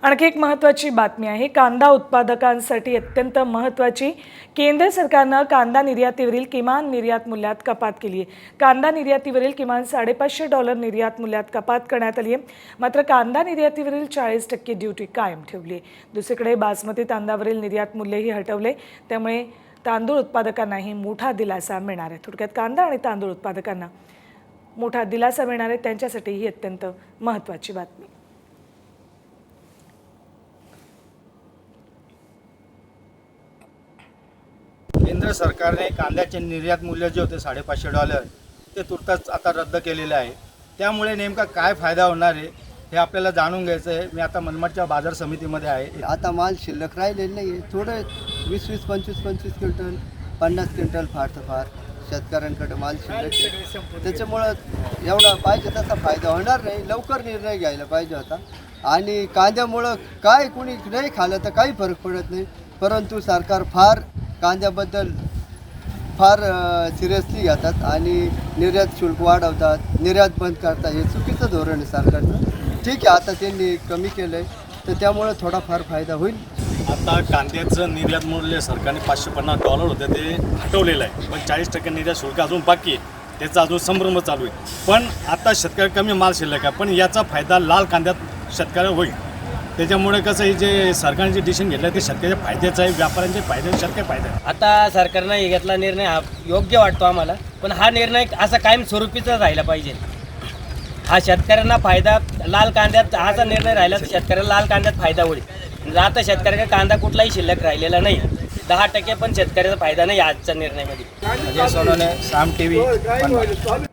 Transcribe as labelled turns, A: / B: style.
A: आणखी एक महत्त्वाची बातमी आहे। कांदा उत्पादकांसाठी अत्यंत महत्त्वाची। केंद्र सरकारने कांदा निर्यातीवरील किमान निर्यात मूल्यात कपात केली आहे। कांदा निर्यातीवरील किमान $550 निर्यात मूल्यात कपात करण्यात आली आहे। मात्र कांदा निर्यातीवरील 40% ड्यूटी कायम ठेवली आहे। दुसरीकडे बासमती तांदळावरील निर्यात मूल्यही हटवले, त्यामुळे तांदूळ उत्पादकांनाही मोठा दिलासा मिळणार आहे। थोडक्यात कांदा आणि तांदूळ उत्पादकांना मोठा दिलासा मिळणार आहे, त्यांच्यासाठी ही अत्यंत महत्त्वाची बातमी।
B: केंद्र सरकारने कांद्याचे निर्यात मूल्य जे होते $550 ते तुर्तास आता रद्द केलेले आहे। त्यामुळे नेमका काय फायदा होणार आहे हे आपल्याला जाणून घ्यायचं आहे। मी आता मनमाडच्या बाजार समितीमध्ये आहे।
C: आता माल शिल्लक राहिलेलं नाही आहे, थोडं 20-20, 25-25 क्विंटल, 50 क्विंटल फार तर फार शेतकऱ्यांकडे माल शिल्लक आहे। त्याच्यामुळं एवढा पाहिजे तसा फायदा होणार नाही, लवकर निर्णय घ्यायला पाहिजे होता। आणि कांद्यामुळं काय कोणी नाही खाल्लं तर काही फरक पडत नाही, परंतु सरकार फार कांद्याबद्दल फार सिरियसली घेतात आणि निर्यात शुल्क वाढवतात, निर्यात बंद करतात। हे चुकीचं धोरण आहे सरकारचं। ठीक आहे, आता त्यांनी कमी केलं आहे तर त्यामुळे थोडाफार फायदा होईल।
D: आता कांद्याचं निर्यात मूल्य सरकारने $550 होतं ते हटवलेलं आहे, पण 40% निर्यात शुल्क अजून बाकी आहे, त्याचा अजून संभ्रम चालू आहे। पण आता शेतकरी कमी माल शिल्लक आहे, पण याचा फायदा लाल कांद्यात शेतकऱ्याला होईल। त्याच्यामुळे कसं हे जे सरकारने जे डिसिजन घेतलं ते शेतकऱ्याच्या फायद्याचं आहे, व्यापाऱ्यांचे फायदे, शेतकरी फायदा आहे।
E: आता सरकारनं हे घेतला निर्णय हा योग्य वाटतो आम्हाला, पण हा निर्णय असा कायम स्वरूपीचा राहिला पाहिजे। हा शेतकऱ्यांना फायदा, लाल कांद्यात हाचा निर्णय राहिला तर शेतकऱ्याला लाल कांद्यात फायदा होईल। आता शेतकऱ्याचा कांदा कुठलाही शिल्लक राहिलेला नाही, 10% पण शेतकऱ्याचा फायदा नाही आजच्या निर्णयामध्ये।
B: अजय सोनवणे, साम TV।